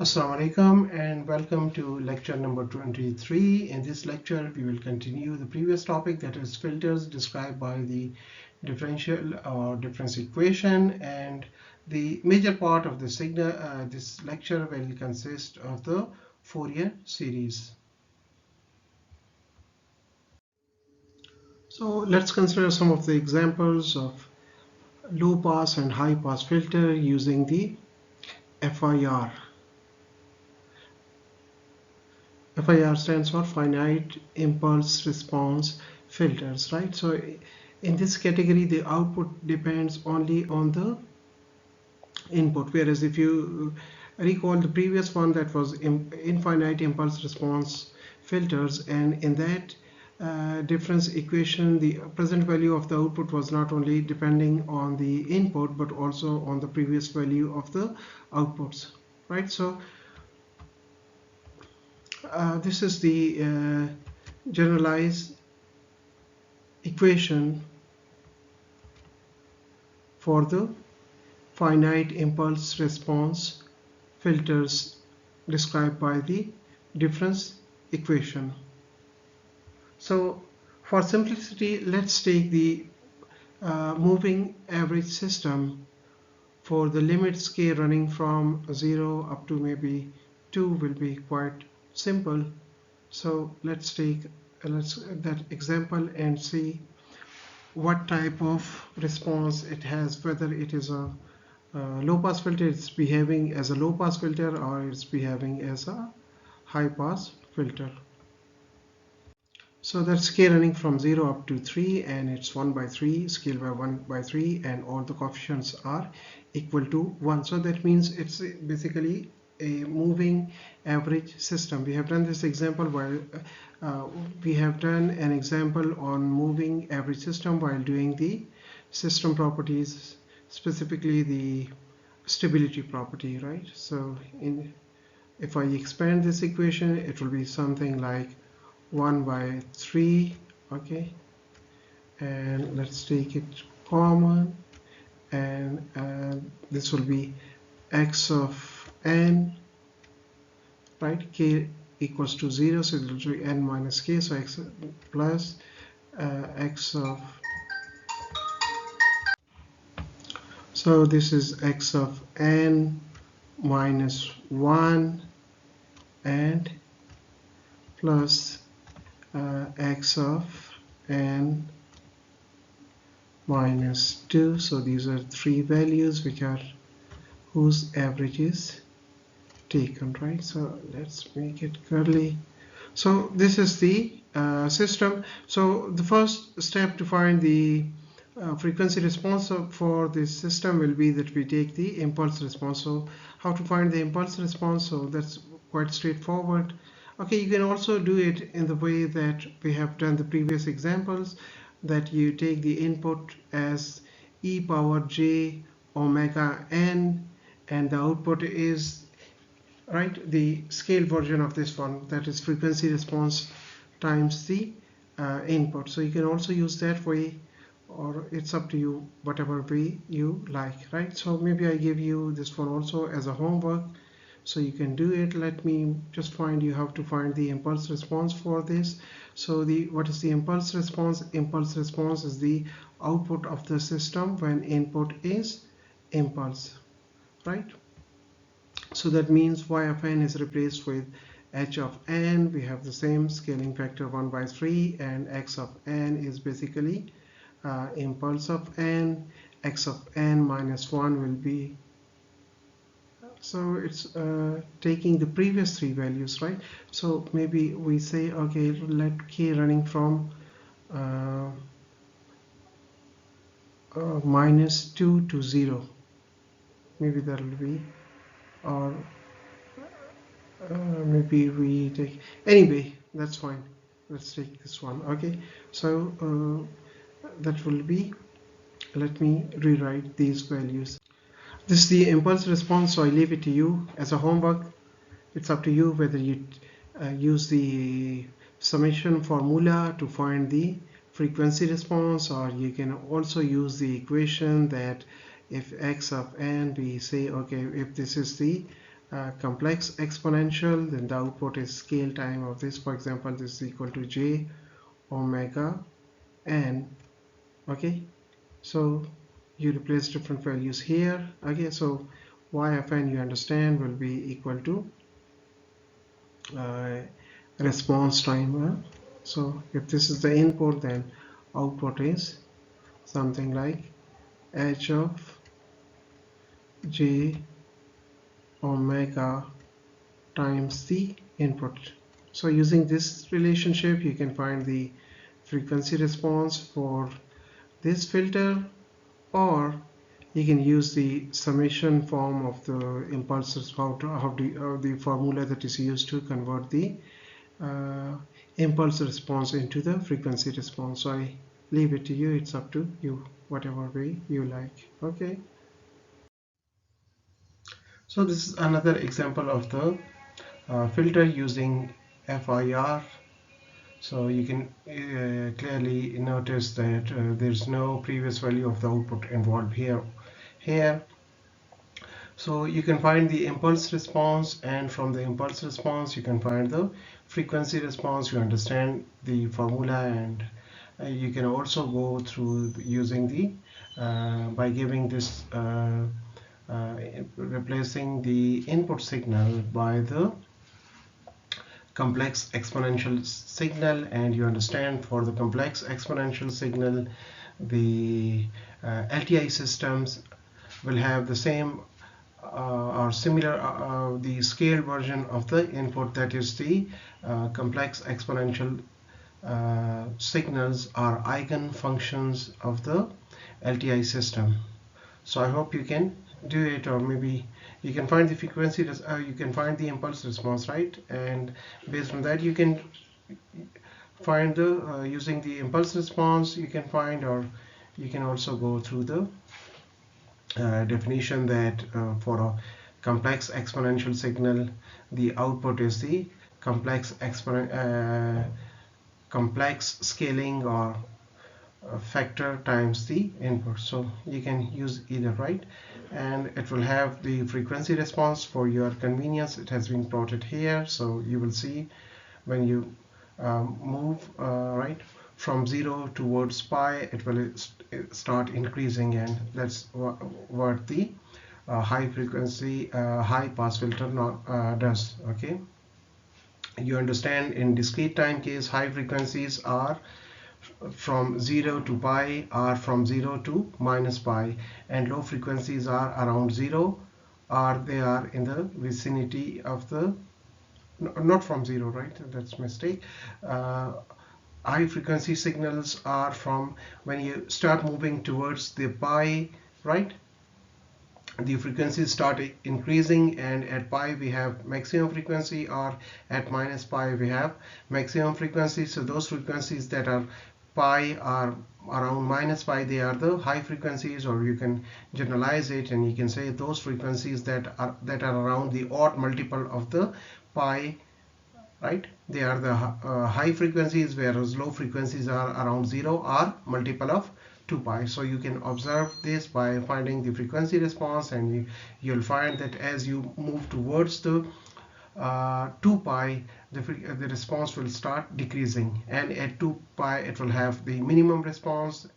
Assalamu alaikum and welcome to lecture number 23. In this lecture, we will continue the previous topic, that is filters described by the differential or difference equation, and the major part of this lecture will consist of the Fourier series. So let's consider some of the examples of low pass and high pass filter using the FIR. FIR stands for finite impulse response filters, right? So in this category, the output depends only on the input, whereas if you recall the previous one, that was infinite impulse response filters, and in that difference equation, the present value of the output was not only depending on the input but also on the previous value of the outputs, right? So this is the generalized equation for the finite impulse response filters described by the difference equation. So for simplicity, let's take the moving average system for the limits k running from 0 up to maybe 2 will be quite simple. So let's take that example and see what type of response it has, whether it is a low pass filter, it's behaving as a low pass filter, or it's behaving as a high pass filter. So that's k running from 0 up to 3, and it's 1 by 3, scale by 1 by 3, and all the coefficients are equal to 1. So that means it's basically a moving average system. We have done this example while we have done an example on moving average system while doing the system properties, specifically the stability property, right? So if I expand this equation, it will be something like 1 by 3, okay, and let's take it common, and this will be x of n, right? K equals to 0, so it will be n minus k, so x plus x of, so this is x of n minus 1 and plus x of n minus 2. So these are three values which are whose average is taken, right? So let's make it curly. So this is the system. So the first step to find the frequency response for this system will be that we take the impulse response. So how to find the impulse response? So that's quite straightforward. Okay, you can also do it in the way that we have done the previous examples, that you take the input as e power j omega n, and the output is, right, the scale version of this one, that is frequency response times the input. So you can also use that way, or it's up to you, whatever way you like, right? So maybe I give you this one also as a homework, so you can do it. Let me just find, you have to find the impulse response for this. So what is the impulse response? Impulse response is the output of the system when input is impulse, right? So that means y of n is replaced with h of n. We have the same scaling factor 1 by 3, and x of n is basically impulse of n. X of n minus 1 will be, so it's taking the previous three values, right? So maybe we say, okay, let k running from minus 2 to 0. Maybe that will be, or maybe we take, anyway, that's fine. Let's take this one, okay? So that will be, let me rewrite these values. This is the impulse response, so I leave it to you as a homework. It's up to you whether you use the summation formula to find the frequency response, or you can also use the equation that if x of n, we say, okay, if this is the complex exponential, then the output is scale time of this. For example, this is equal to j omega n. Okay, so you replace different values here. Okay, so y of n, you understand, will be equal to response time. So if this is the input, then output is something like h of j omega times the input. So using this relationship, you can find the frequency response for this filter, or you can use the summation form of the impulses, the formula that is used to convert the uh, impulse response into the frequency response. So I leave it to you. It's up to you, whatever way you like. Okay. So this is another example of the filter using FIR. So you can clearly notice that there's no previous value of the output involved here. So you can find the impulse response, and from the impulse response you can find the frequency response. You understand the formula, and you can also go through using the by giving this replacing the input signal by the complex exponential signal. And you understand, for the complex exponential signal, the LTI systems will have the same or similar the scaled version of the input, that is the complex exponential signals are eigen functions of the LTI system. So I hope you can do it, or maybe you can find the frequency, you can find the impulse response, right? And based on that you can find the using the impulse response you can find, or you can also go through the definition that for a complex exponential signal, the output is the complex scaling or factor times the input. So you can use either, right? And it will have the frequency response. For your convenience, it has been plotted here, so you will see when you move right from 0 towards pi, it will start increasing, and that's what the high frequency high pass filter does. Okay, you understand, in discrete time case, high frequencies are from 0 to pi, are from 0 to minus pi, and low frequencies are around 0, or they are in the vicinity of the, not from 0, right? That's mistake. High frequency signals are from when you start moving towards the pi, right? The frequencies start increasing, and at pi we have maximum frequency, or at minus pi we have maximum frequency. So those frequencies that are pi are around minus pi, they are the high frequencies, or you can generalize it and you can say those frequencies that are around the odd multiple of the pi, right? They are the high frequencies, whereas low frequencies are around 0 or multiple of 2 pi. So you can observe this by finding the frequency response, and you'll find that as you move towards the 2 pi, the response will start decreasing, and at 2 pi it will have the minimum response,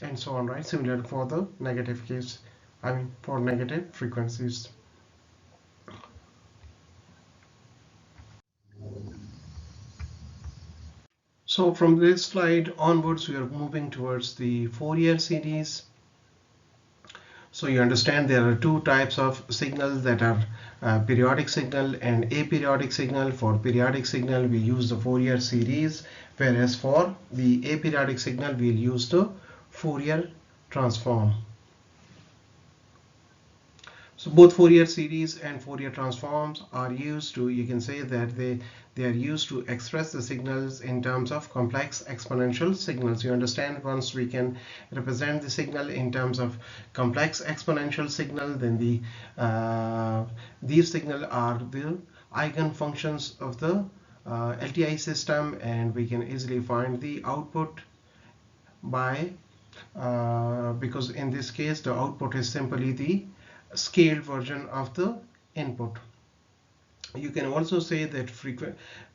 and so on, right? Similar for the negative case, I mean for negative frequencies. So from this slide onwards, we are moving towards the Fourier series. So you understand there are two types of signals, that are periodic signal and aperiodic signal. For periodic signal, we use the Fourier series, whereas for the aperiodic signal, we'll use the Fourier transform. So both Fourier series and Fourier transforms are used to, you can say that they are used to express the signals in terms of complex exponential signals. You understand, once we can represent the signal in terms of complex exponential signal, then these signals are the eigenfunctions of the LTI system, and we can easily find the output by because in this case the output is simply the scaled version of the input. You can also say that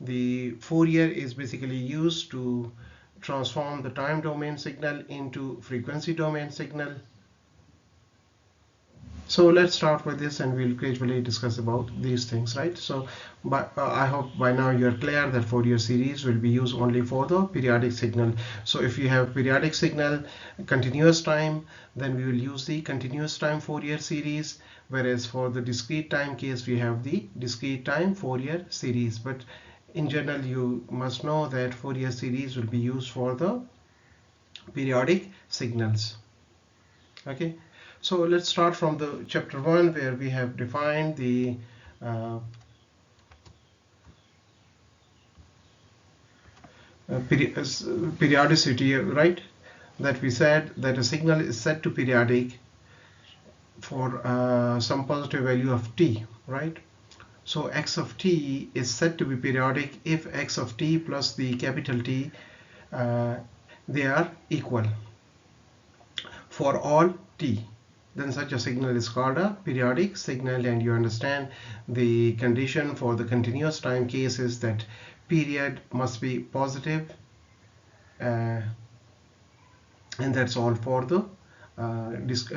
the Fourier is basically used to transform the time domain signal into frequency domain signal. So let's start with this and we'll gradually discuss about these things, right? So I hope by now you're clear that Fourier series will be used only for the periodic signal. So if you have periodic signal, continuous time, then we will use the continuous time Fourier series, whereas for the discrete time case we have the discrete time Fourier series. But in general you must know that Fourier series will be used for the periodic signals. Okay, so let's start from the chapter 1 where we have defined the uh, periodicity, right? That we said that a signal is set to periodic for some positive value of t, right? So x of t is said to be periodic if x of t plus the capital T they are equal for all t. Then such a signal is called a periodic signal, and you understand the condition for the continuous time case is that period must be positive, and that's all for the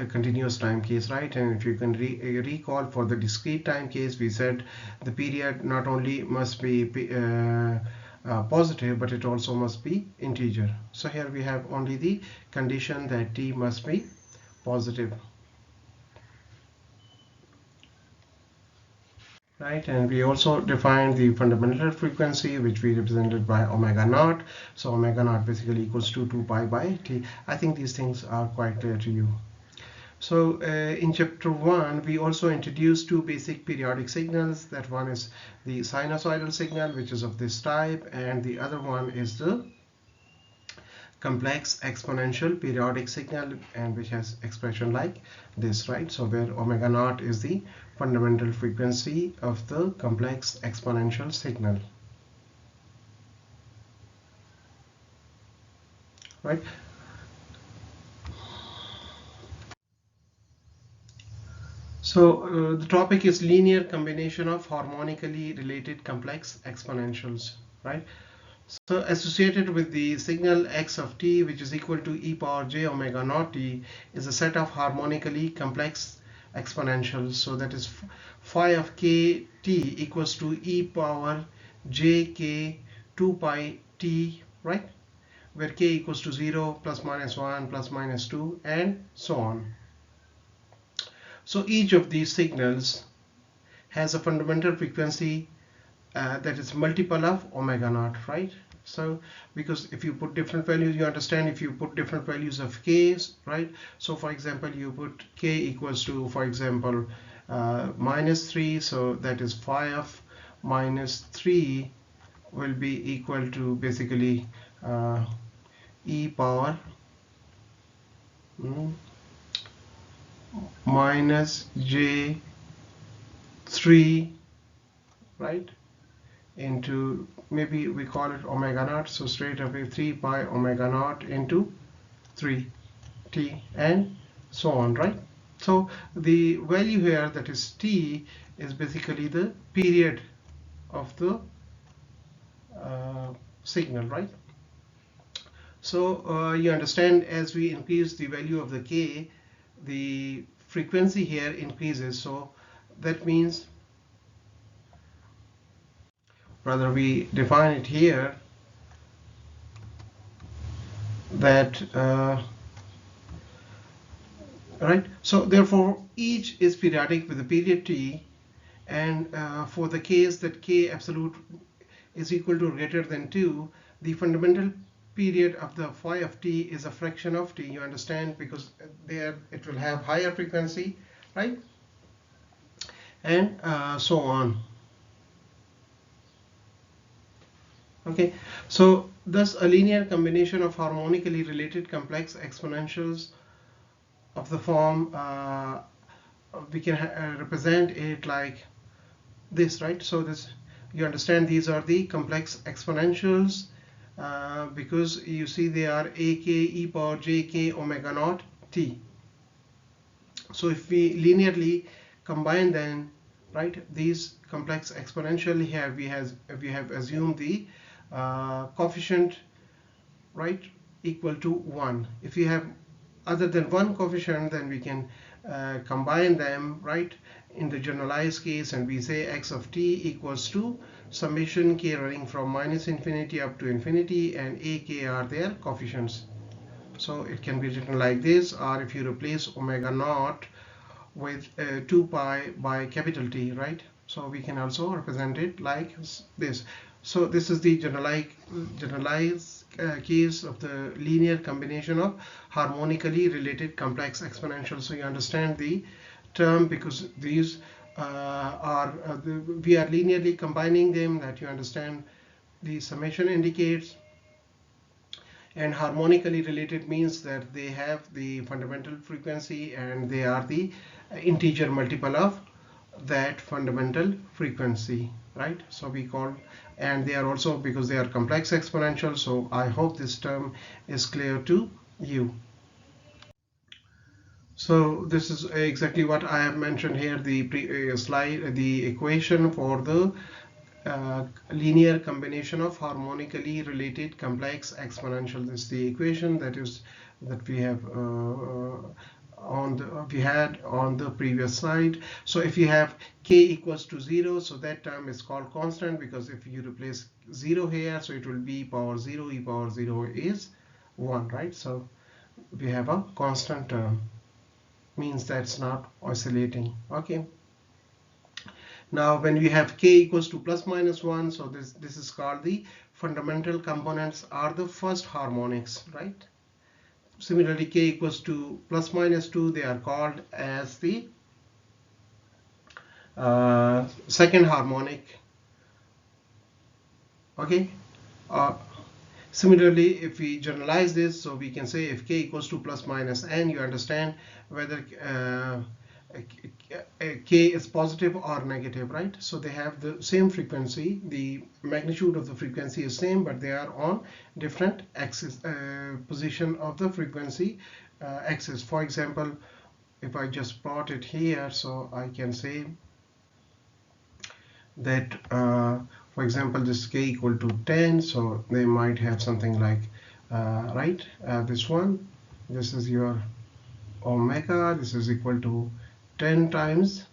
continuous time case, right? And if you can recall for the discrete time case, we said the period not only must be positive, but it also must be integer. So here we have only the condition that t must be positive, right? And we also defined the fundamental frequency, which we represented by omega naught. So omega naught basically equals to 2 pi by t. I think these things are quite clear to you. So in chapter 1 we also introduced two basic periodic signals. That one is the sinusoidal signal, which is of this type, and the other one is the complex exponential periodic signal, and which has expression like this, right? So where omega naught is the fundamental frequency of the complex exponential signal, right? So the topic is linear combination of harmonically related complex exponentials, right? So associated with the signal x of t, which is equal to e power j omega naught t, is a set of harmonically complex exponentials. So that is phi of k t equals to e power j k 2 pi t, right? Where k equals to 0, plus minus 1, plus minus 2, and so on. So each of these signals has a fundamental frequency that is multiple of omega naught, right? So because if you put different values, you understand, if you put different values of k's, right? So for example, you put k equals to, for example, minus 3, so that is phi of minus 3 will be equal to basically e power minus j 3, right, into, maybe we call it omega naught, so straight away 3 pi omega naught into 3t, and so on, right? So the value here, that is t, is basically the period of the signal, right? So you understand, as we increase the value of the k, the frequency here increases. So that means, rather we define it here, that right, so therefore each is periodic with a period t, and for the case that k absolute is equal to or greater than 2, the fundamental period of the phi of t is a fraction of t, you understand, because there it will have higher frequency, right? And so on. Okay, so thus a linear combination of harmonically related complex exponentials of the form, we can represent it like this, right? So this, you understand, these are the complex exponentials because you see they are ak e power jk omega naught t. So if we linearly combine them, right? These complex exponential here we have assumed the coefficient, right, equal to 1. If we have other than one coefficient, then we can combine them, right, in the generalized case, and we say x of t equals to summation k running from minus infinity up to infinity, and a k are their coefficients. So it can be written like this, or if you replace omega naught with 2 pi by capital T, right? So we can also represent it like this. So this is the generalized case of the linear combination of harmonically related complex exponentials. So you understand the term, because these we are linearly combining them, that you understand the summation indicates. And harmonically related means that they have the fundamental frequency and they are the integer multiple of that fundamental frequency, right? So we call, and they are also, because they are complex exponential. So I hope this term is clear to you. So this is exactly what I have mentioned here, the slide, the equation for the linear combination of harmonically related complex exponential. This is the equation that we have we had on the previous slide. So if you have k equals to 0, so that term is called constant, because if you replace 0 here, so it will be power 0, e power 0 is 1, right? So we have a constant term, means that's not oscillating. Okay. Now when we have k equals to plus minus 1, so this is called the fundamental components are the first harmonics, right? Similarly, k equals to plus minus 2, they are called as the second harmonic. Okay. uh, Similarly, if we generalize this, so we can say if k equals to plus minus n, you understand whether k is positive or negative, right? So they have the same frequency, the magnitude of the frequency is same, but they are on different axis, position of the frequency axis. For example, if I just plot it here, so I can say that for example, this k equal to 10, so they might have something like right, this one, this is your omega, this is equal to 10 times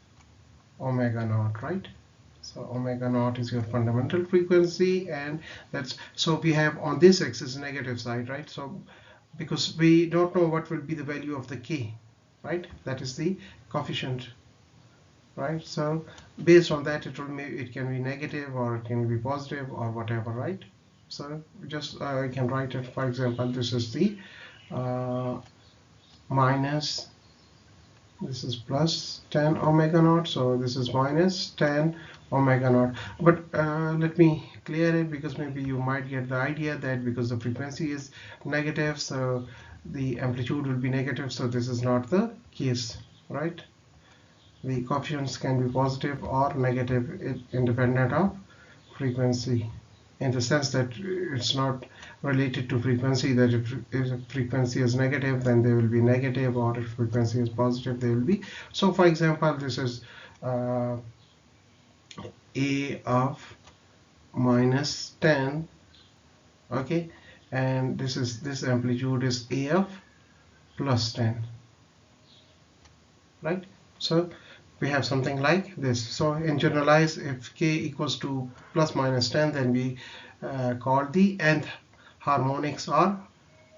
omega naught, right? So omega naught is your fundamental frequency, and that's, so we have on this axis negative side, right? So because we don't know what will be the value of the k, right? That is the coefficient, right? So based on that, it can be negative or it can be positive or whatever, right? So just I can write it, for example, this is the minus, this is plus 10 omega naught, so this is minus 10 omega naught. But let me clear it, because maybe you might get the idea that because the frequency is negative, so the amplitude will be negative. So this is not the case, right? The coefficients can be positive or negative, independent of frequency, in the sense that it's not related to frequency, that if frequency is negative, then they will be negative, or if frequency is positive, they will be. So for example, this is a of minus 10, okay, and this amplitude is a of plus 10, right? So we have something like this. So in generalize, if k equals to plus minus 10, then we call the nth harmonics or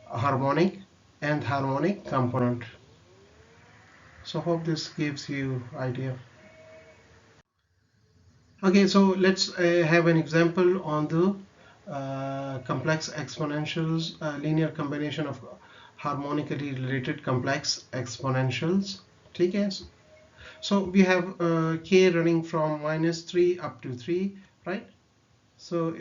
harmonic, nth harmonic component. So hope this gives you idea. Okay, so let's have an example on the complex exponentials, linear combination of harmonically related complex exponentials. Okay, so we have k running from minus 3 up to 3, right? So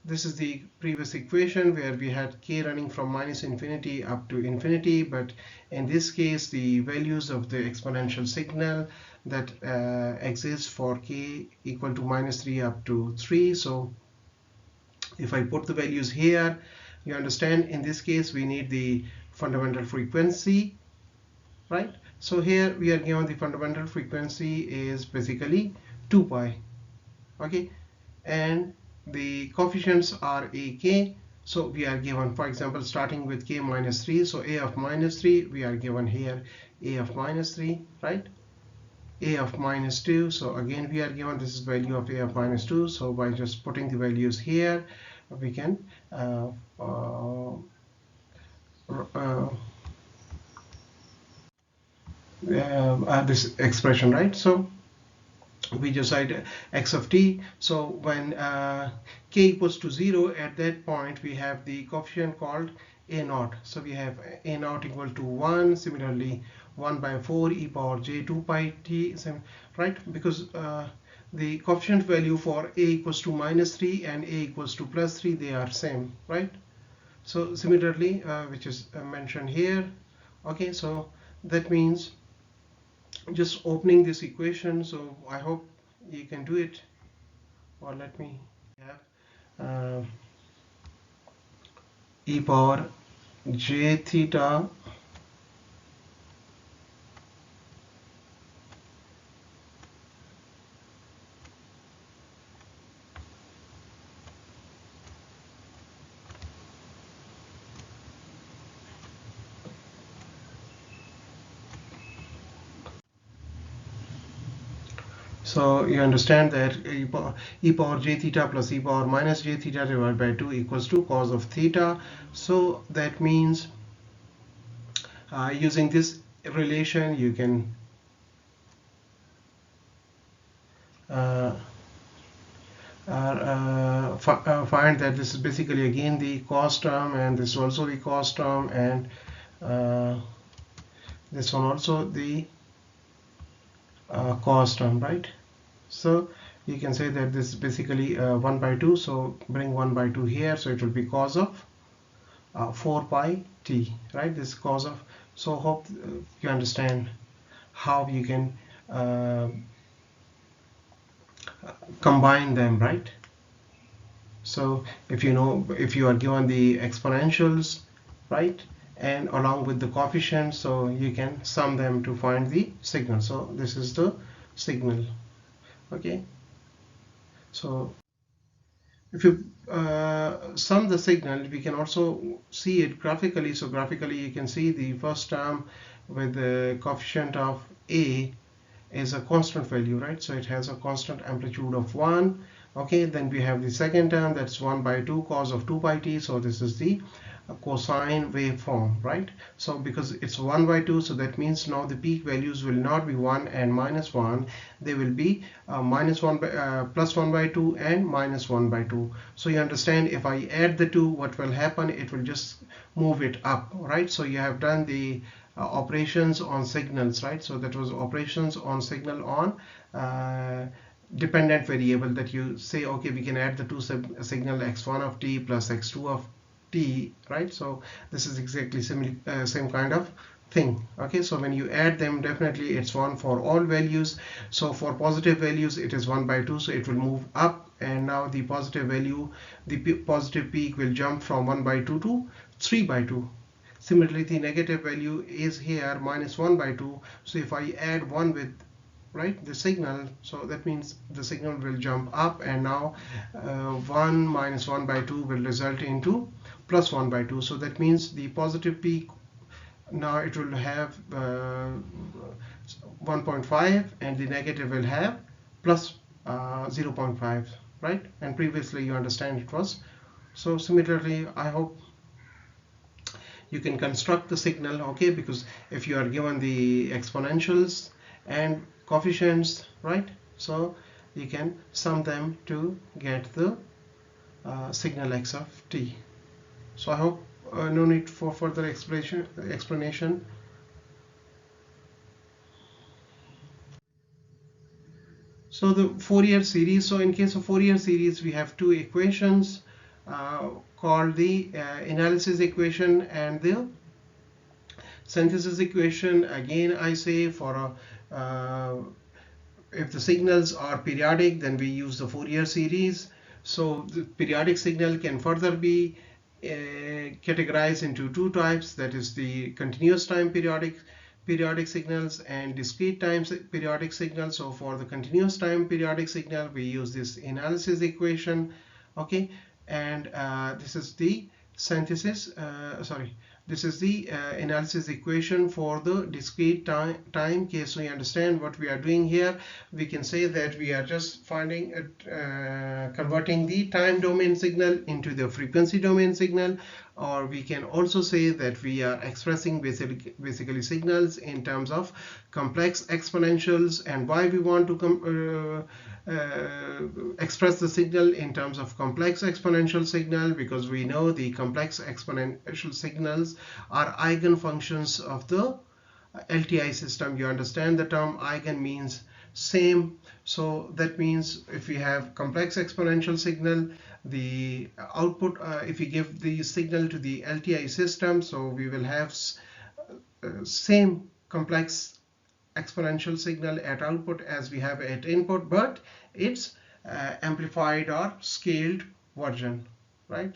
this is the previous equation where we had k running from minus infinity up to infinity, but in this case the values of the exponential signal that exists for k equal to minus 3 up to 3. So if I put the values here, you understand in this case we need the fundamental frequency, right? So here we are given the fundamental frequency is basically 2 pi. Okay, and the coefficients are a k. So we are given, for example, starting with k minus 3, so a of minus 3, we are given here a of minus 3, right? A of minus 2, so again we are given this is value of a of minus 2, so by just putting the values here we can this expression, right? So we decide x of t. So when k equals to 0, at that point we have the coefficient called a naught. So we have a naught equal to 1. Similarly, 1 by 4 e power j 2 pi t, right? Because the coefficient value for a equals to minus 3 and a equals to plus 3, they are same, right? So similarly, which is mentioned here. Okay, so that means just opening this equation, so I hope you can do it, or let me have e power j theta so you understand that e power j theta plus e power minus j theta divided by 2 equals to cos of theta. So that means using this relation you can uh, find that this is basically again the cos term, and this is also the cos term, and uh, this one also the cos term, right? So you can say that this is basically 1 by 2, so bring 1 by 2 here, so it will be cos of 4 pi t, right? This is cos of, so hope you understand how you can uh, combine them, right? So if you know, if you are given the exponentials, right, and along with the coefficients, so you can sum them to find the signal. So this is the signal. Okay, so if you sum the signal, we can also see it graphically. So graphically you can see the first term with the coefficient of a is a constant value, right? So it has a constant amplitude of 1. Okay, then we have the second term, that's 1 by 2 cos of 2 pi t. So this is the cosine waveform, right? So because it's 1 by 2, so that means now the peak values will not be 1 and minus 1, they will be minus 1 by plus 1 by 2 and minus 1 by 2. So you understand, if I add the two, what will happen, it will just move it up, right? So you have done the operations on signals, right? So that was operations on signal on dependent variable, that you say, okay, we can add the two signal x1 of t plus x2 of t, right? So this is exactly same kind of thing. Okay, so when you add them, definitely it's 1 for all values. So for positive values it is 1 by 2, so it will move up, and now the positive value, the positive peak will jump from 1 by 2 to 3 by 2. Similarly, the negative value is here minus 1 by 2. So if I add 1 with, right, the signal, so that means the signal will jump up, and now 1 minus 1 by 2 will result into plus 1 by 2. So that means the positive peak, now it will have 1.5, and the negative will have plus 0.5, right? And previously you understand it was. So similarly, I hope you can construct the signal, okay? Because if you are given the exponentials and coefficients, right, so you can sum them to get the signal x of t. So I hope no need for further explanation. So the Fourier series, so in case of Fourier series we have two equations called the analysis equation and the synthesis equation. Again I say, for if the signals are periodic, then we use the Fourier series. So the periodic signal can further be categorized into two types, that is the continuous time periodic periodic signals and discrete time periodic signals. So for the continuous time periodic signal, we use this analysis equation. Okay, and this is the synthesis. This is the analysis equation for the discrete time case. So you understand what we are doing here. We can say that we are just finding converting the time domain signal into the frequency domain signal, or we can also say that we are expressing basically signals in terms of complex exponentials. And why we want to express the signal in terms of complex exponential signal? Because we know the complex exponential signals are eigenfunctions of the LTI system. You understand the term eigen means same. So that means if we have complex exponential signal, the output, if we give the signal to the LTI system, so we will have same complex exponential signal at output as we have at input, but it's amplified or scaled version, right?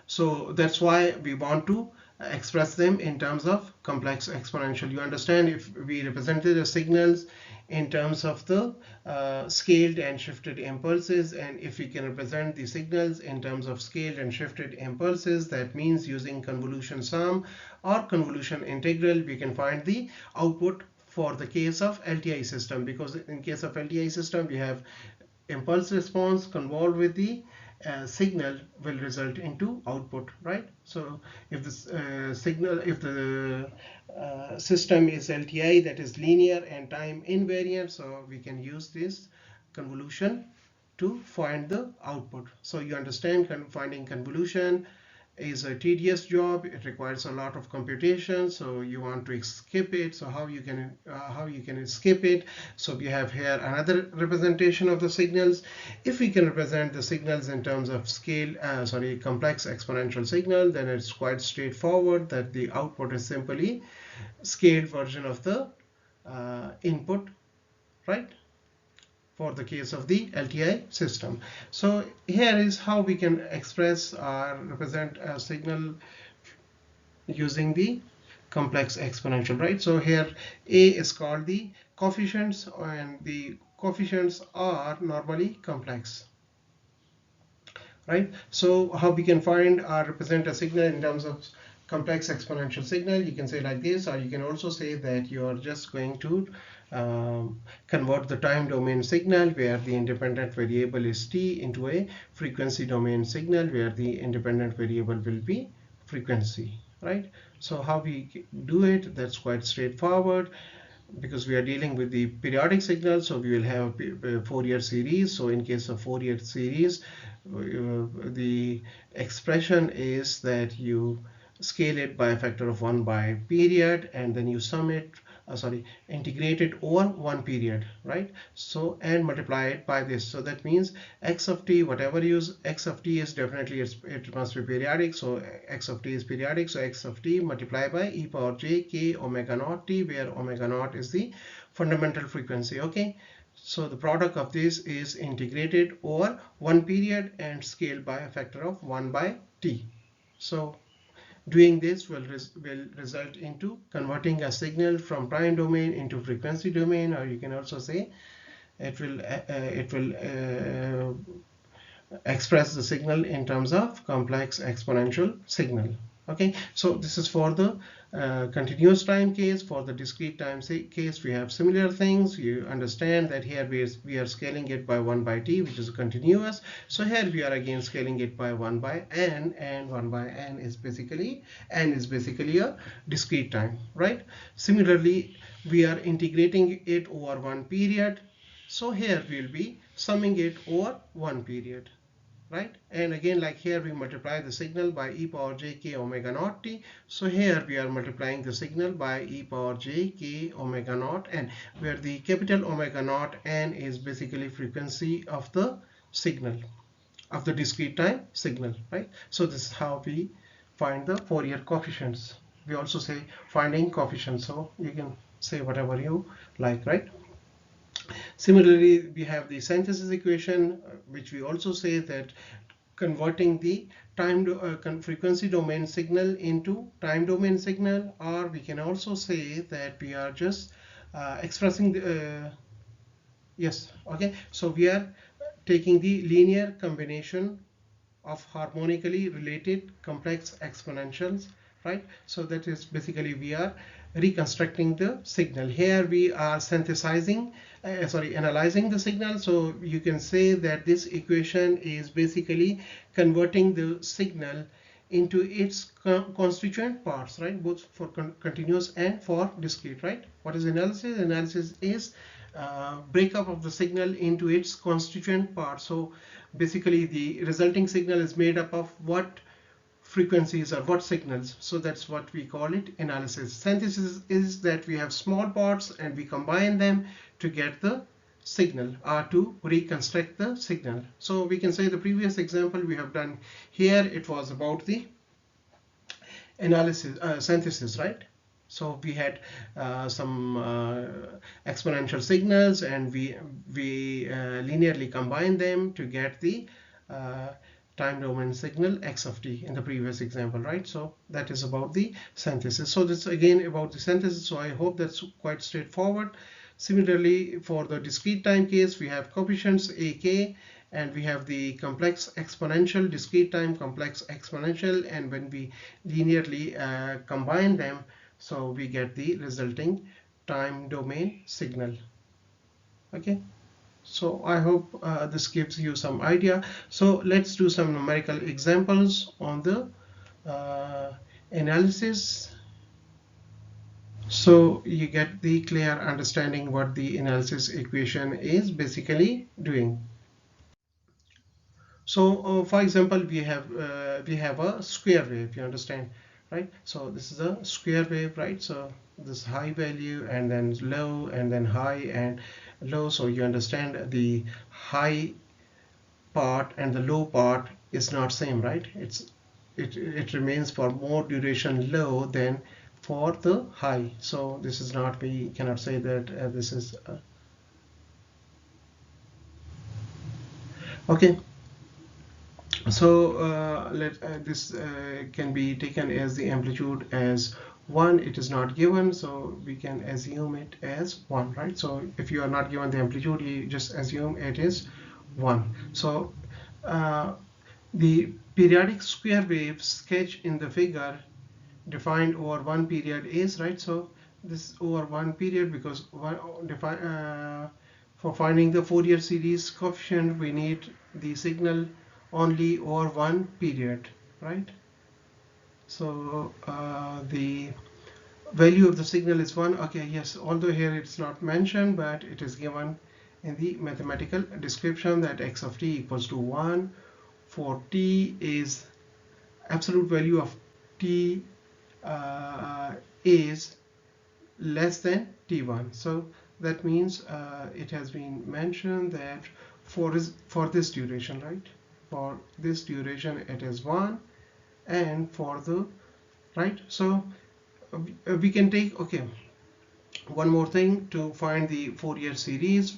So that's why we want to express them in terms of complex exponential. You understand, if we represented the signals in terms of the scaled and shifted impulses, and if we can represent the signals in terms of scaled and shifted impulses, that means using convolution sum or convolution integral, we can find the output for the case of LTI system. Because in case of LTI system, we have impulse response convolved with the signal will result into output, right? So if this if the system is LTI, that is linear and time invariant, so we can use this convolution to find the output. So you understand, finding convolution is a tedious job. It requires a lot of computation, so you want to skip it. So how you can skip it? So we have here another representation of the signals. If we can represent the signals in terms of complex exponential signal, then it's quite straightforward that the output is simply scaled version of the input, right? For the case of the LTI system. So here is how we can express or represent a signal using the complex exponential, right? So here A is called the coefficients, and the coefficients are normally complex, right? So how we can find or represent a signal in terms of complex exponential signal? You can say like this, or you can also say that you are just going to convert the time domain signal where the independent variable is t into a frequency domain signal where the independent variable will be frequency, right? So how we do it? That's quite straightforward, because we are dealing with the periodic signal, so we will have a Fourier series. So in case of Fourier series, the expression is that you scale it by a factor of 1 by period, and then you sum it integrate it over one period, right? So and multiply it by this. So that means x of t, whatever you use, x of t is definitely, it must be periodic, so x of t is periodic. So x of t multiplied by e power j k omega naught t, where omega naught is the fundamental frequency. Okay, so the product of this is integrated over one period and scaled by a factor of 1 by t. So doing this will result into converting a signal from time domain into frequency domain, or you can also say it will express the signal in terms of complex exponential signal. Okay, so this is for the continuous time case. For the discrete time case, we have similar things. You understand that here we are scaling it by 1 by t, which is continuous. So here we are again scaling it by 1 by n, and 1 by n is basically a discrete time, right? Similarly, we are integrating it over one period. So here we will be summing it over one period, right? And again, like here, we multiply the signal by e power j k omega naught t. So here we are multiplying the signal by e power j k omega naught n, where the capital omega naught n is basically frequency of the signal, of the discrete time signal, right? So this is how we find the Fourier coefficients. We also say finding coefficients, so you can say whatever you like, right? Similarly, we have the synthesis equation, which we also say that converting the frequency domain signal into time domain signal, or we can also say that we are just expressing the yes, okay, so we are taking the linear combination of harmonically related complex exponentials, right? So that is basically we are reconstructing the signal. Here we are synthesizing, analyzing the signal. So you can say that this equation is basically converting the signal into its constituent parts, right? Both for continuous and for discrete, right? What is analysis? Analysis is breakup of the signal into its constituent parts. So basically the resulting signal is made up of what frequencies or what signals. So that's what we call it analysis. Synthesis is that we have small parts and we combine them to get the signal or to reconstruct the signal. So we can say the previous example we have done here, it was about the analysis, synthesis, right? So we had some exponential signals, and we linearly combine them to get the time domain signal x of t in the previous example, right? So that is about the synthesis. So that's again about the synthesis. So I hope that's quite straightforward. Similarly, for the discrete time case, we have coefficients ak, and we have the complex exponential, discrete time complex exponential, and when we linearly combine them, so we get the resulting time domain signal. Okay, so I hope this gives you some idea. So let's do some numerical examples on the analysis, so you get the clear understanding what the analysis equation is basically doing. So for example, we have a square wave, you understand, right? So this is a square wave, right? So this high value and then low and then high and low. So you understand the high part and the low part is not same, right? It remains for more duration low than for the high. So this is not, we cannot say that this is okay. So this can be taken as the amplitude as 1. It is not given, so we can assume it as 1, right? So if you are not given the amplitude, you just assume it is 1. So the periodic square wave sketch in the figure defined over one period is, right? So this over one period, because for finding the Fourier series coefficient, we need the signal only over one period, right? So the value of the signal is 1. Okay, yes, although here it's not mentioned, but it is given in the mathematical description that x of t equals to 1 for t is absolute value of t is less than t1. So that means it has been mentioned that for this duration, right? For this duration it is 1, and for the right. So we can take, okay, one more thing to find the Fourier series,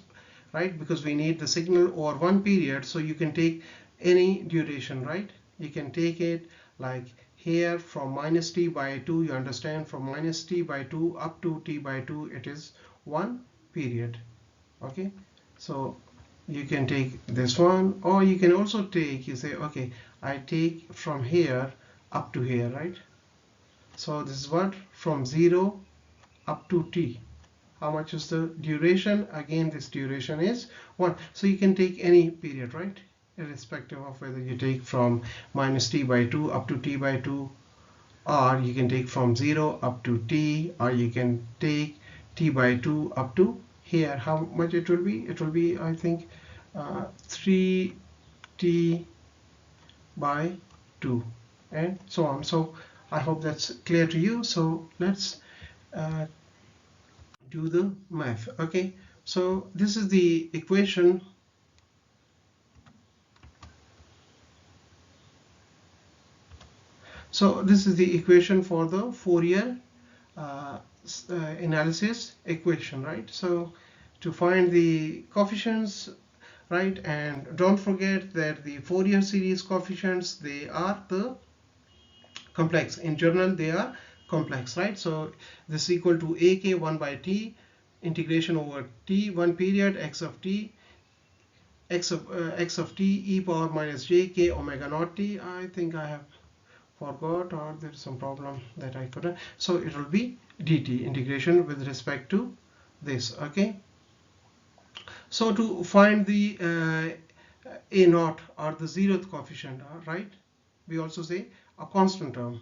right? Because we need the signal over one period, so you can take any duration, right? You can take it like here from minus t by 2, you understand, from minus t by 2 up to t by 2, it is one period. Okay, so you can take this one, or you can also take, you say, okay, I take from here up to here, right? So this is what, from 0 up to t. How much is the duration? Again, this duration is 1. So you can take any period, right? Irrespective of whether you take from minus t by 2 up to t by 2, or you can take from 0 up to t, or you can take t by 2 up to here. How much it will be? It will be, I think, 3t by 2, and so on. So I hope that's clear to you. So let's do the math. Okay, so this is the equation. So this is the equation for the Fourier analysis equation, right? So to find the coefficients, right? And don't forget that the Fourier series coefficients, they are the complex. In general, they are complex, right? So this is equal to ak 1 by t integration over t 1 period x of t x of t e power minus j k omega naught t. I think I have forgot, or there's some problem that I couldn't. So it will be dt integration with respect to this. Okay. So to find the a naught, or the zeroth coefficient, right? We also say a constant term,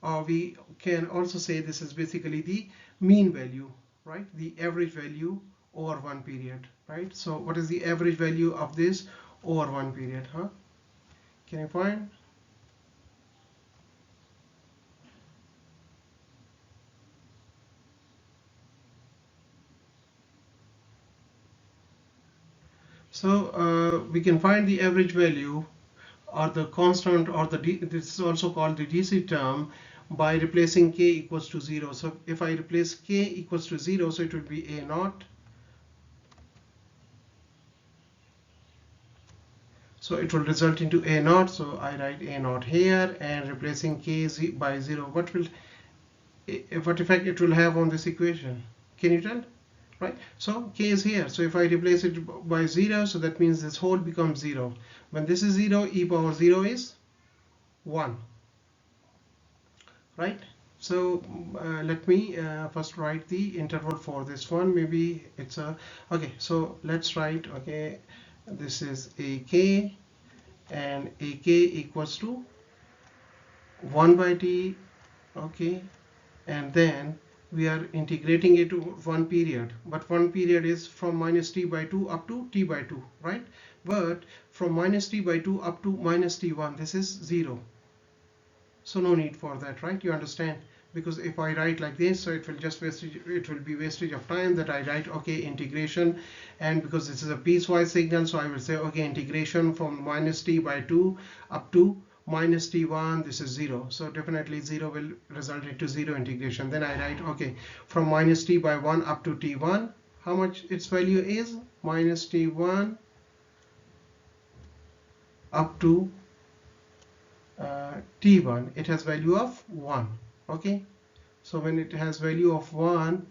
or we can also say this is basically the mean value, right? The average value over one period, right? So what is the average value of this over one period, huh? Can you find? So we can find the average value, or the constant, or this is also called the DC term, by replacing k equals to 0. So if I replace k equals to 0, so it would be a naught. So it will result into a naught. So I write a naught here, and replacing k by 0, what effect it will have on this equation? Can you tell? Right? So k is here. So if I replace it by 0, so that means this whole becomes 0. When this is 0, e power 0 is 1. Right? So let me first write the interval for this one. Maybe it's a okay. So let's write, okay, this is ak, and ak equals to 1 by t. Okay, and then we are integrating it to one period, but one period is from minus t by 2 up to t by 2, right? But from minus t by 2 up to minus t1, this is 0. So no need for that, right? You understand? Because if I write like this, so it will just it will be wastage of time that I write, okay, integration. And because this is a piecewise signal, so I will say, okay, integration from minus t by 2 up to minus t1, this is 0. So definitely 0 will result into 0 integration. Then I write, okay, from minus t by 1 up to t1, how much its value is? Minus t1 up to t1, it has value of 1. Okay, so when it has value of 1,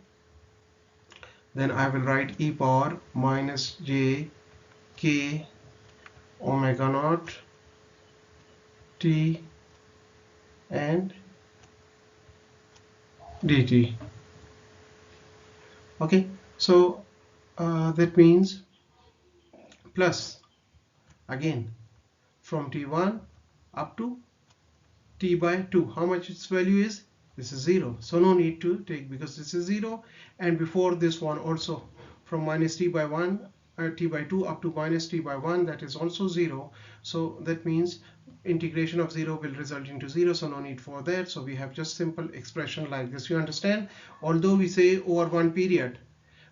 then I will write e power minus j k omega naught t and dt. Okay, so that means plus, again, from t1 up to t by 2, how much its value is? This is 0. So no need to take, because this is 0. And before this one also, from minus t by 1 t by 2 up to minus t by 1, that is also 0. So that means integration of 0 will result into 0. So no need for that. So we have just simple expression like this. You understand? Although we say over one period,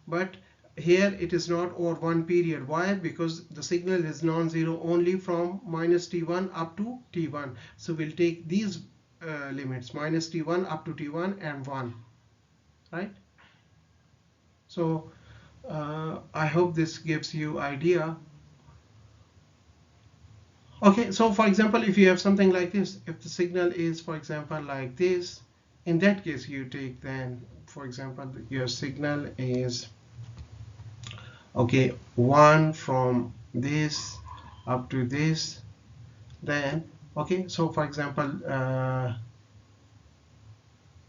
but here it is not over one period. Why? Because the signal is non-zero only from minus t1 up to t1. So we'll take these limits, minus t1 up to t1 and 1, right? So I hope this gives you idea. Okay, so for example, if you have something like this, if the signal is, for example, like this, in that case you take, then for example, your signal is, okay, 1 from this up to this, then okay, so for example,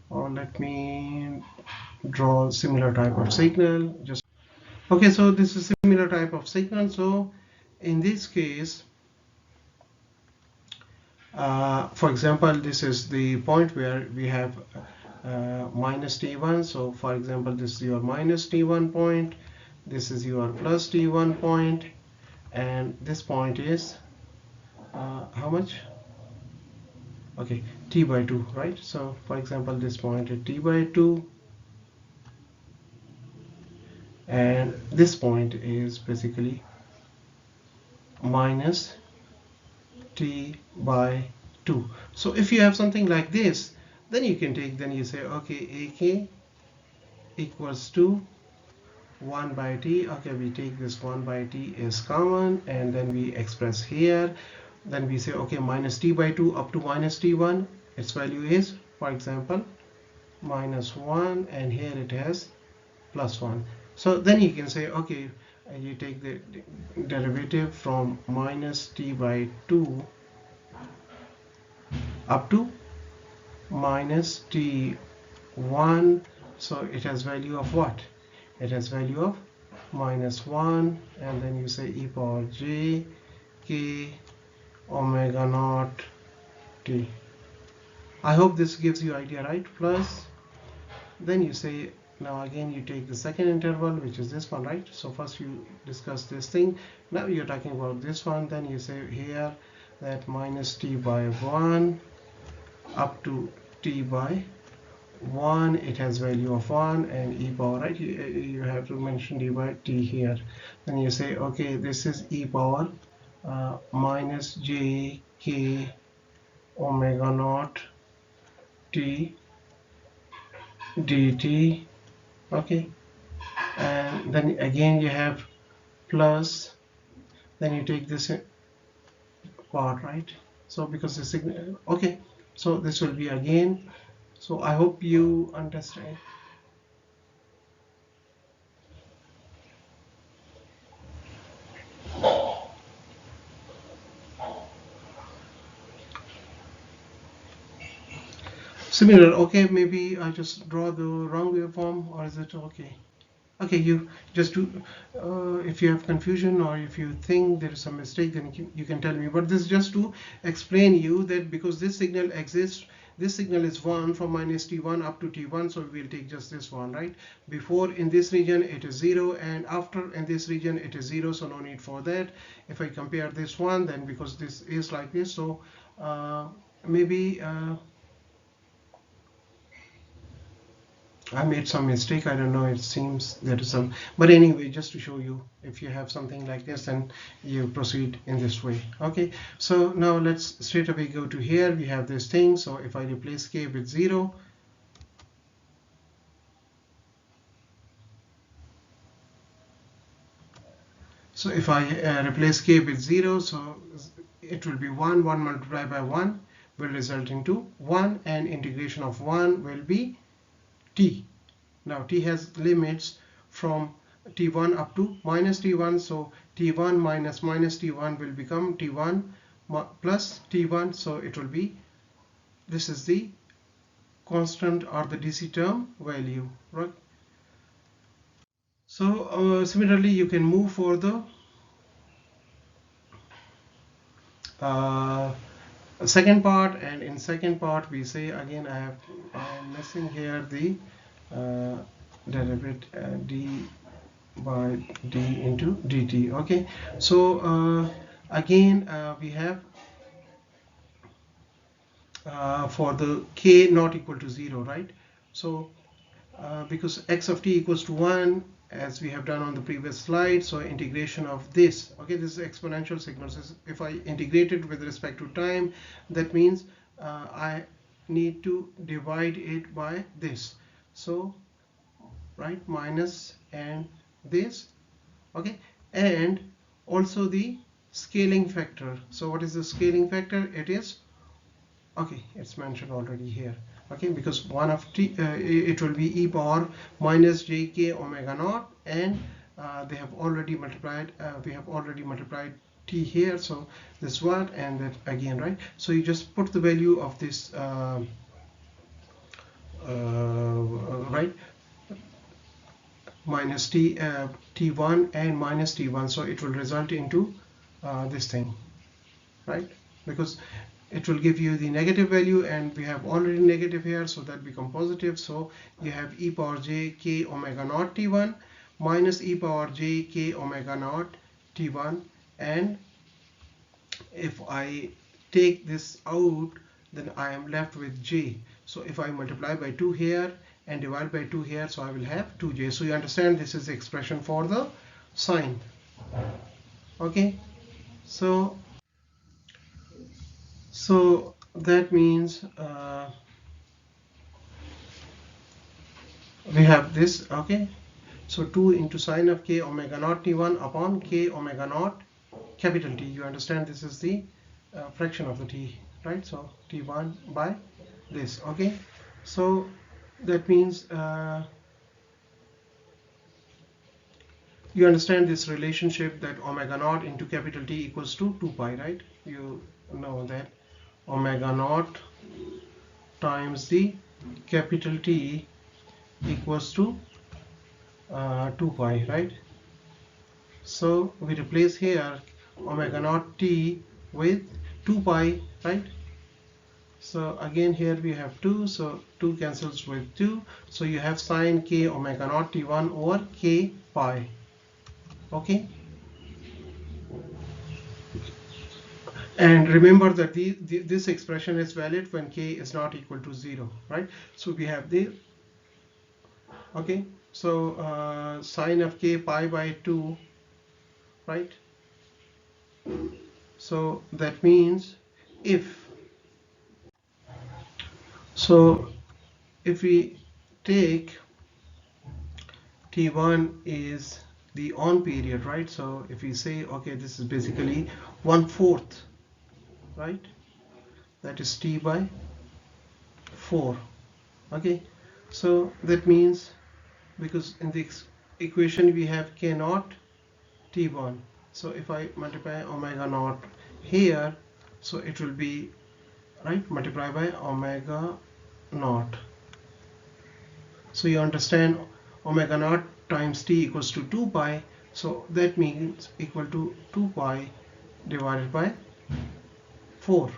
or let me draw similar type of signal. Just okay, so this is similar type of signal. So in this case, for example, this is the point where we have minus t1. So for example, this is your minus t1 point, this is your plus t1 point, and this point is how much? Okay, t by 2, right? So for example, this point is t by 2, and this point is basically minus t by 2. So if you have something like this, then you can take, then you say, okay, ak equals to 1 by t. Okay, we take this 1 by t is common, and then we express here. Then we say, okay, minus t by 2 up to minus t1, its value is, for example, minus 1, and here it has plus 1. So then you can say, okay, you take the derivative from minus t by 2 up to minus t1. So it has value of what? It has value of minus 1, and then you say e power j k omega naught t. I hope this gives you idea, right? Plus, then you say, now again you take the second interval, which is this one, right? So first you discuss this thing, now you're talking about this one. Then you say here that minus t by 1 up to t by 1, it has value of 1, and e power, right? You have to mention d by t here. Then you say, okay, this is e power minus j k omega naught t dt. Okay, and then again you have plus, then you take this part, right? So because the signal, okay, so this will be again, so I hope you understand. Similar, okay, maybe I just draw the wrong waveform, or is it okay? Okay, you just do, if you have confusion or if you think there is some mistake, then you can tell me. But this is just to explain you that because this signal exists, this signal is 1 from minus t1 up to t1, so we'll take just this one, right? Before in this region it is 0, and after in this region it is 0, so no need for that. If I compare this one, then because this is like this, so maybe I made some mistake. I don't know. It seems there is some, but anyway, just to show you, if you have something like this, then you proceed in this way. Okay. So now let's straight away go to here. We have this thing. So if I replace k with 0, so if I replace k with 0, so it will be 1. 1 multiplied by 1 will result into 1, and integration of 1 will be t. Now t has limits from t1 up to minus t1, so t1 minus minus t1 will become t1 plus t1, so it will be, this is the constant or the DC term value, right? So similarly you can move for the uh, second part, and in second part we say again, I'm missing here the uh, derivative d by d into dt. Okay, so again we have for the k not equal to 0, right? So because x of t equals to 1, as we have done on the previous slide, so integration of this, okay, this is exponential signals. If I integrate it with respect to time, that means I need to divide it by this, so right, minus and this, okay, and also the scaling factor. So what is the scaling factor? It is, okay, it's mentioned already here, okay, because 1 of t, it will be e power minus jk omega naught, and they have already multiplied, we have already multiplied t here, so this one and that again, right? So you just put the value of this right, minus t1 and minus t1, so it will result into this thing, right? Because it will give you the negative value, and we have already negative here, so that become positive. So you have e power j k omega naught t1 minus e power j k omega naught t1, and if I take this out, then I am left with j. So if I multiply by 2 here and divide by 2 here, so I will have 2j. So you understand, this is the expression for the sine. Okay, so that means we have this, okay, So 2 into sine of k omega naught t1 upon k omega naught capital T. You understand this is the fraction of the t, right? So t1 by this. Okay, so that means you understand this relationship that omega naught into capital T equals to 2 pi, right? You know that omega naught times the capital T equals to 2 pi, right? So we replace here omega naught t with 2 pi, right? So again here we have 2, so 2 cancels with 2, so you have sine k omega naught t1 over k pi. Okay, and remember that this expression is valid when k is not equal to 0, right? So we have the, okay, so sine of k pi by 2, right? So that means if, so if we take t1 is the on period, right? So if we say, okay, this is basically 1/4, right? That is t by 4. Okay, so that means, because in the equation we have k naught t1, so if I multiply omega naught here, so it will be, right, multiply by omega naught. So you understand omega naught times t equals to 2 pi, so that means equal to 2 pi divided by 4.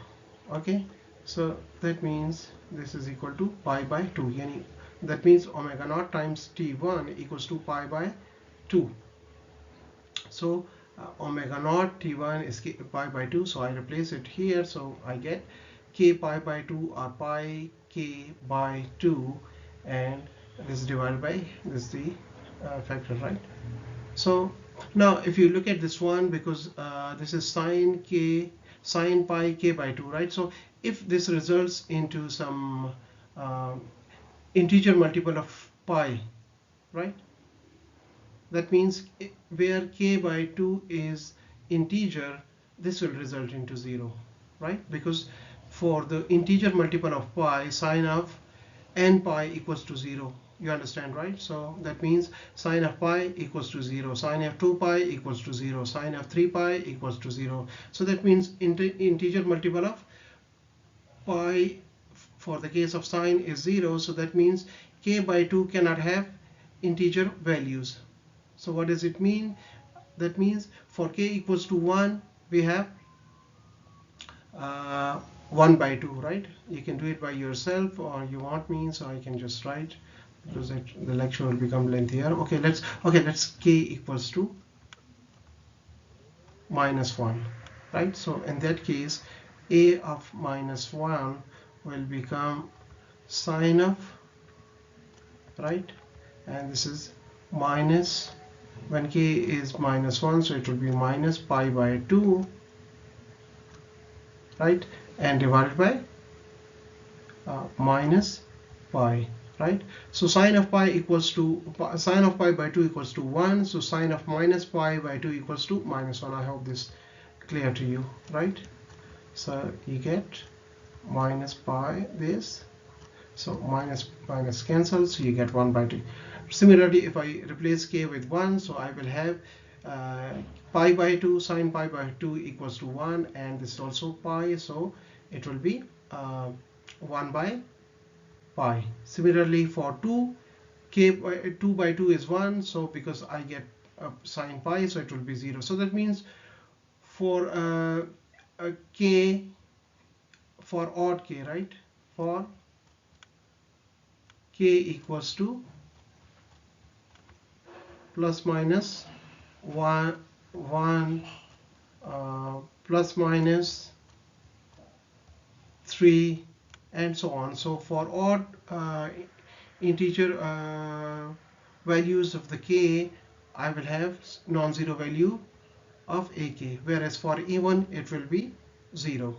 Okay, so that means this is equal to pi by 2, yani that means omega naught times t1 equals to pi by 2. So omega naught t1 is pi by 2, so I replace it here, so I get k pi by 2 or pi k by 2, and this is divided by this is the factor, right? So now if you look at this one, because this is sine pi k by 2, right? So if this results into some integer multiple of pi, right, that means where k by 2 is integer, this will result into 0, right? Because for the integer multiple of pi, sine of n pi equals to 0. You understand, right? So that means sine of pi equals to 0, sine of 2 pi equals to 0, sine of 3 pi equals to 0. So that means integer multiple of pi for the case of sine is 0. So that means k by 2 cannot have integer values. So what does it mean? That means for k equals to 1, we have 1 by 2, right? You can do it by yourself, or you want me, so I can just write, because the lecture will become lengthier. Okay, let's k equals to -1, right? So in that case, a of -1 will become sine of, right, and this is minus, when k is -1, so it will be minus pi by 2, right, and divided by minus pi, right? So sine of pi equals to, sine of pi by 2 equals to 1, so sine of minus pi by 2 equals to -1. I hope this clear to you, right? So you get minus pi this, so minus cancels, so you get 1 by 2. Similarly, if I replace k with 1, so I will have pi by 2, sine pi by 2 equals to 1, and this is also pi, so it will be 1 by pi. Similarly for 2, k by 2 by 2 is 1, so because I get sine pi, so it will be 0. So that means for k, for odd k, right, for k equals to plus minus 1 plus minus 3 and so on. So for odd integer values of the k, I will have non-zero value of ak, whereas for even it will be 0.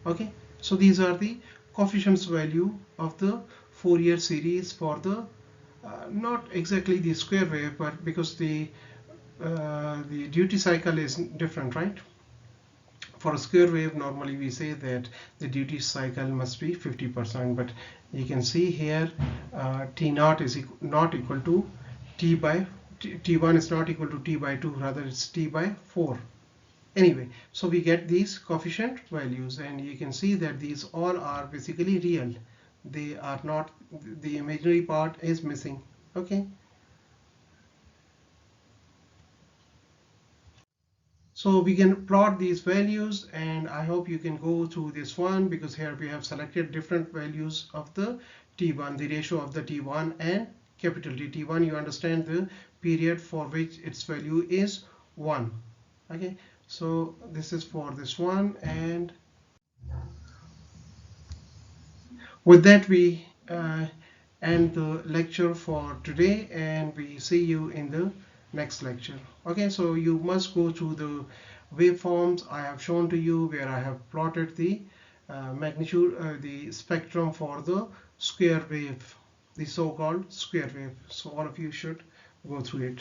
Okay, so these are the coefficients value of the Fourier series for the Not exactly the square wave, but because the duty cycle is different, right? For a square wave, normally we say that the duty cycle must be 50%, but you can see here T naught is not equal to T by T1 is not equal to T by 2, rather it's T by 4. Anyway, so we get these coefficient values, and you can see that these all are basically real. They are not, the imaginary part is missing. Okay. So we can plot these values, and I hope you can go through this one, because here we have selected different values of the T1, the ratio of the T1 and capital T1. You understand the period for which its value is 1. Okay, so this is for this one, and with that we end the lecture for today, and we see you in the next lecture. Okay, so you must go through the waveforms I have shown to you, where I have plotted the magnitude, the spectrum for the square wave, the so-called square wave. So all of you should go through it.